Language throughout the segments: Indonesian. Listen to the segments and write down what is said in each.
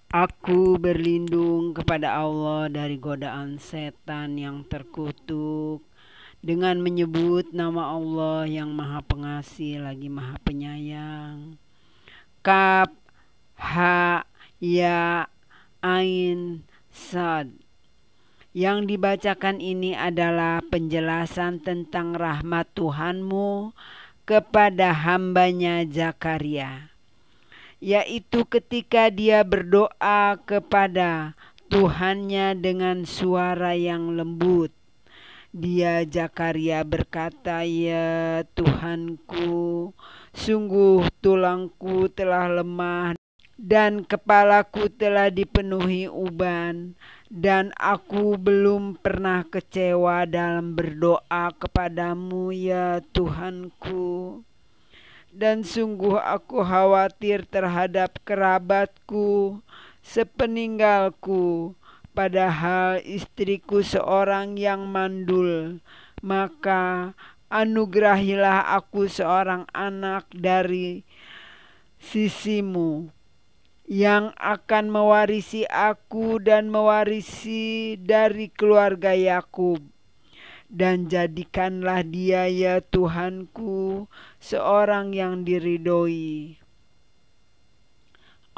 Aku berlindung kepada Allah dari godaan setan yang terkutuk dengan menyebut nama Allah yang Maha Pengasih lagi Maha Penyayang. Kaf, Ha, Ya, Ain, Sad. Yang dibacakan ini adalah penjelasan tentang rahmat Tuhanmu kepada hambanya Zakaria, yaitu ketika dia berdoa kepada Tuhannya dengan suara yang lembut. Dia Zakaria berkata, "Ya Tuhanku, sungguh tulangku telah lemah dan kepalaku telah dipenuhi uban, dan aku belum pernah kecewa dalam berdoa kepadamu, ya Tuhanku. Dan sungguh aku khawatir terhadap kerabatku sepeninggalku, padahal istriku seorang yang mandul. Maka anugerahilah aku seorang anak dari sisimu yang akan mewarisi aku dan mewarisi dari keluarga Yakub. Dan jadikanlah dia, ya Tuhanku, seorang yang diridhoi."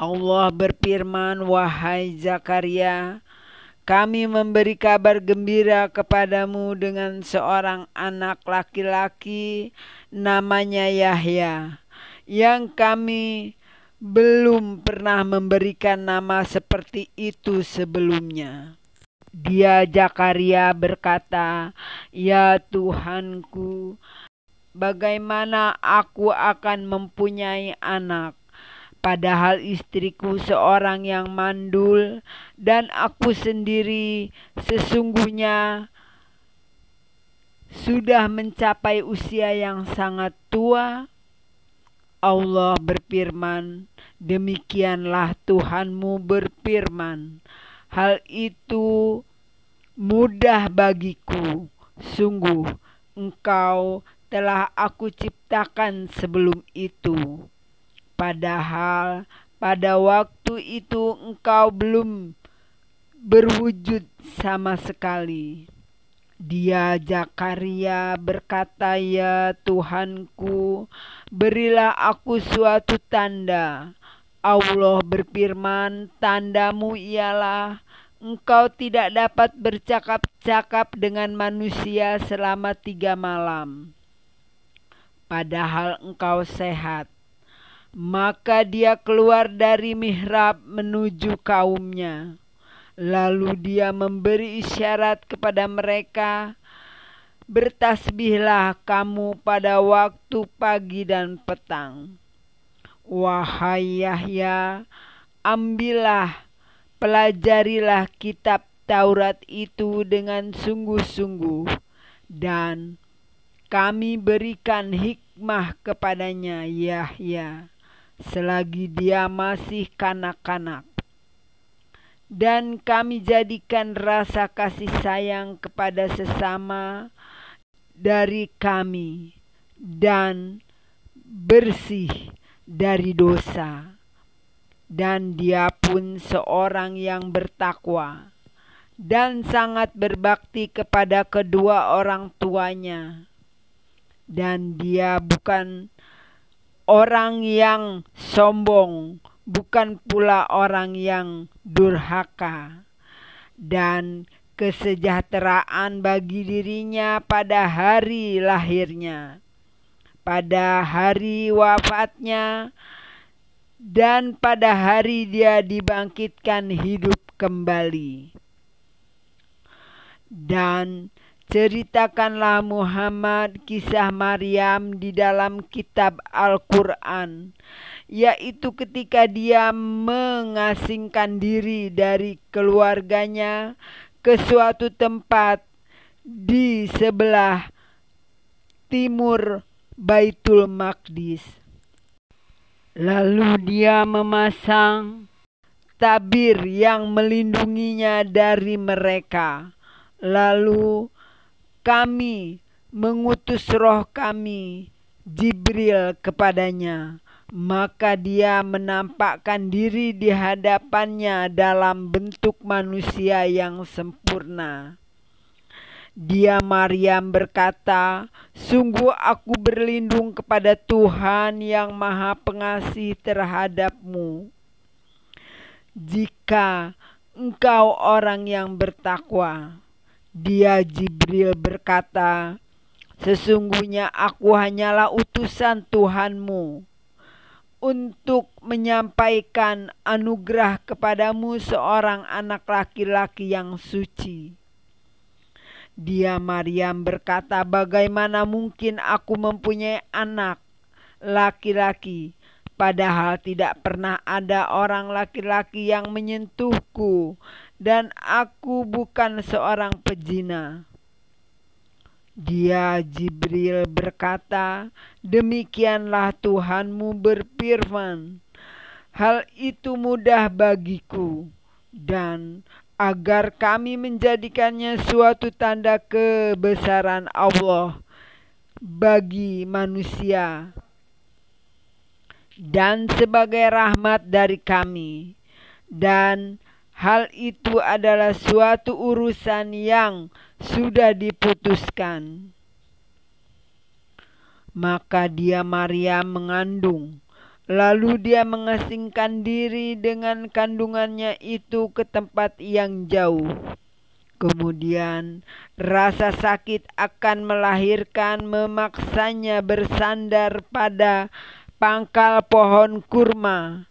Allah berfirman, "Wahai Zakaria, kami memberi kabar gembira kepadamu dengan seorang anak laki-laki namanya Yahya, yang kami belum pernah memberikan nama seperti itu sebelumnya." Dia Zakaria berkata, "Ya Tuhanku, bagaimana aku akan mempunyai anak, padahal istriku seorang yang mandul dan aku sendiri sesungguhnya sudah mencapai usia yang sangat tua?" Allah berfirman, "Demikianlah Tuhanmu berfirman, hal itu mudah bagiku. Sungguh engkau telah aku ciptakan sebelum itu, padahal pada waktu itu engkau belum berwujud sama sekali." Dia Zakaria berkata, "Ya Tuhanku, berilah aku suatu tanda." Allah berfirman, "Tandamu ialah engkau tidak dapat bercakap-cakap dengan manusia selama 3 malam, padahal engkau sehat." Maka dia keluar dari mihrab menuju kaumnya. Lalu dia memberi isyarat kepada mereka, "Bertasbihlah kamu pada waktu pagi dan petang. Wahai Yahya, ambillah, pelajarilah kitab Taurat itu dengan sungguh-sungguh, dan kami berikan hikmah kepadanya Yahya selagi dia masih kanak-kanak. Dan kami jadikan rasa kasih sayang kepada sesama dari kami dan bersih dari dosa. Dan dia pun seorang yang bertakwa dan sangat berbakti kepada kedua orang tuanya. Dan dia bukan orang yang sombong, bukan pula orang yang durhaka, dan kesejahteraan bagi dirinya pada hari lahirnya, pada hari wafatnya, dan pada hari dia dibangkitkan hidup kembali. Dan ceritakanlah Muhammad kisah Maryam di dalam kitab Al-Quran, yaitu ketika dia mengasingkan diri dari keluarganya ke suatu tempat di sebelah timur Baitul Maqdis. Lalu dia memasang tabir yang melindunginya dari mereka. Lalu kami mengutus roh kami, Jibril, kepadanya, Maka dia menampakkan diri di hadapannya dalam bentuk manusia yang sempurna. Dia Maryam berkata, "Sungguh aku berlindung kepada Tuhan yang Maha Pengasih terhadapmu. Jika engkau orang yang bertakwa." Dia Jibril berkata, "Sesungguhnya aku hanyalah utusan Tuhanmu untuk menyampaikan anugerah kepadamu seorang anak laki-laki yang suci." Dia Maryam berkata, "Bagaimana mungkin aku mempunyai anak laki-laki, padahal tidak pernah ada orang laki-laki yang menyentuhku, dan aku bukan seorang pezina." Dia Jibril berkata, "Demikianlah Tuhanmu berfirman, hal itu mudah bagiku, dan agar kami menjadikannya suatu tanda kebesaran Allah bagi manusia, dan sebagai rahmat dari kami. Dan hal itu adalah suatu urusan yang sudah diputuskan." Maka dia Maryam mengandung, lalu dia mengasingkan diri dengan kandungannya itu ke tempat yang jauh. Kemudian rasa sakit akan melahirkan memaksanya bersandar pada pangkal pohon kurma.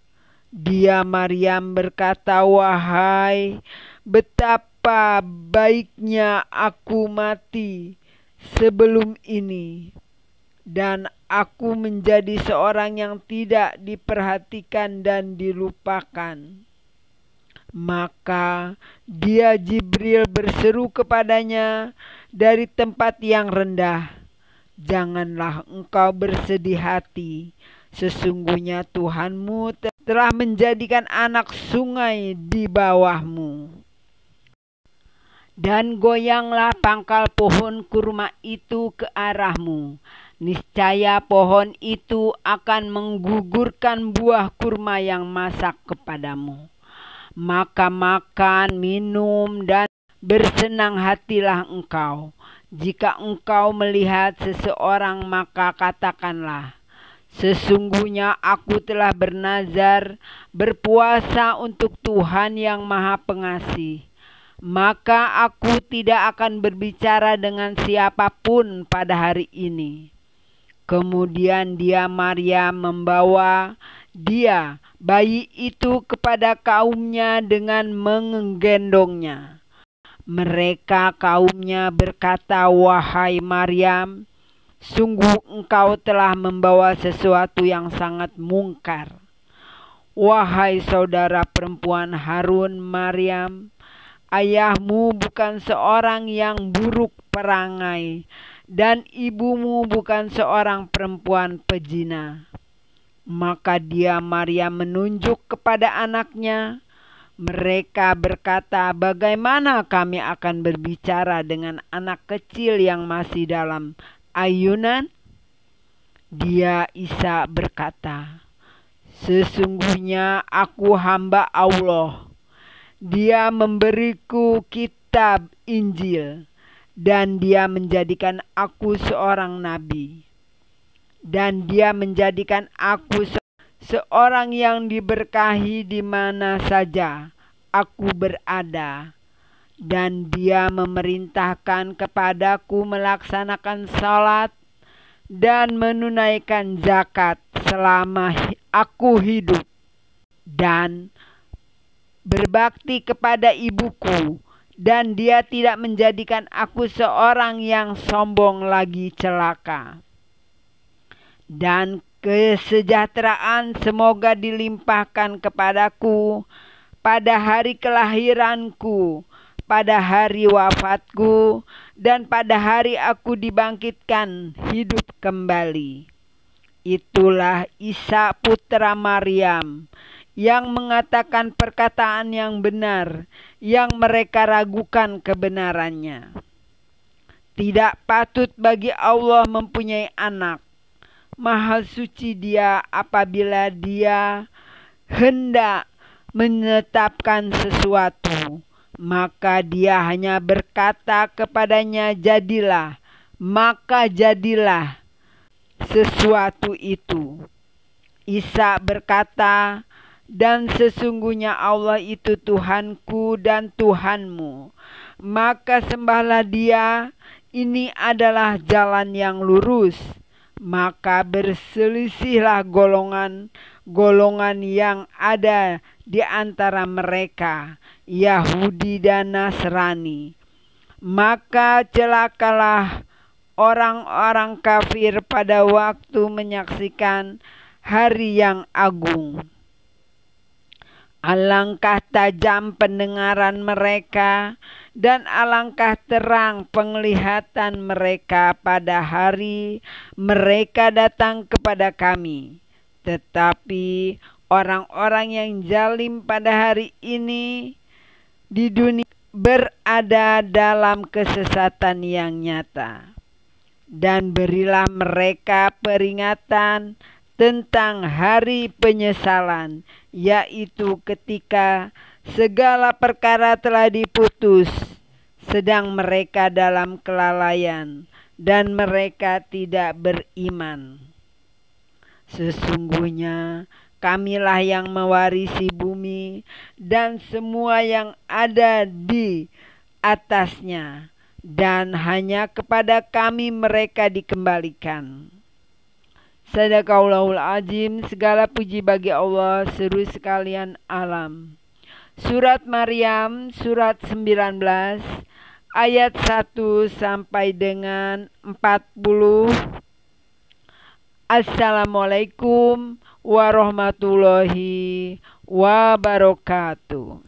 Dia Maryam berkata, "Wahai, betapa baiknya aku mati sebelum ini, dan aku menjadi seorang yang tidak diperhatikan dan dilupakan." Maka dia Jibril berseru kepadanya dari tempat yang rendah, "Janganlah engkau bersedih hati. Sesungguhnya Tuhanmu telah menjadikan anak sungai di bawahmu." Dan goyanglah pangkal pohon kurma itu ke arahmu. Niscaya pohon itu akan menggugurkan buah kurma yang masak kepadamu. Maka makan, minum, dan bersenang hatilah engkau. Jika engkau melihat seseorang, maka katakanlah, "Sesungguhnya aku telah bernazar berpuasa untuk Tuhan yang Maha Pengasih. Maka aku tidak akan berbicara dengan siapapun pada hari ini." Kemudian dia Maryam membawa dia bayi itu kepada kaumnya dengan menggendongnya. Mereka kaumnya berkata, "Wahai Maryam, sungguh engkau telah membawa sesuatu yang sangat mungkar. Wahai saudara perempuan Harun, Maryam, ayahmu bukan seorang yang buruk perangai, dan ibumu bukan seorang perempuan pezina." Maka dia Maryam menunjuk kepada anaknya. Mereka berkata, "Bagaimana kami akan berbicara dengan anak kecil yang masih dalam ayunan?" Dia Isa berkata, "Sesungguhnya aku hamba Allah. Dia memberiku kitab Injil, dan dia menjadikan aku seorang nabi. Dan dia menjadikan aku seorang yang diberkahi di mana saja aku berada. Dan dia memerintahkan kepadaku melaksanakan salat dan menunaikan zakat selama aku hidup, dan berbakti kepada ibuku. Dan dia tidak menjadikan aku seorang yang sombong lagi celaka. Dan kesejahteraan semoga dilimpahkan kepadaku pada hari kelahiranku, pada hari wafatku, dan pada hari aku dibangkitkan hidup kembali." Itulah Isa putra Maryam yang mengatakan perkataan yang benar, yang mereka ragukan kebenarannya. Tidak patut bagi Allah mempunyai anak, maha suci Dia apabila Dia hendak menetapkan sesuatu, maka Dia hanya berkata kepadanya, jadilah, maka jadilah sesuatu itu. Isa berkata, dan sesungguhnya Allah itu Tuhanku dan Tuhanmu, maka sembahlah Dia. Ini adalah jalan yang lurus. Maka berselisihlah golongan yang ada di antara mereka, Yahudi dan Nasrani. Maka celakalah orang-orang kafir pada waktu menyaksikan hari yang agung. Alangkah tajam pendengaran mereka dan alangkah terang penglihatan mereka pada hari mereka datang kepada kami. Tetapi orang-orang yang zalim pada hari ini di dunia berada dalam kesesatan yang nyata. Dan berilah mereka peringatan tentang hari penyesalan, yaitu ketika segala perkara telah diputus, sedang mereka dalam kelalaian dan mereka tidak beriman. Sesungguhnya kamilah yang mewarisi bumi dan semua yang ada di atasnya, dan hanya kepada kami mereka dikembalikan. Sadaqallahul azim. Segala puji bagi Allah, seru sekalian alam. Surat Maryam, surat 19, ayat 1 sampai dengan 40. Assalamualaikum warahmatullahi wabarakatuh.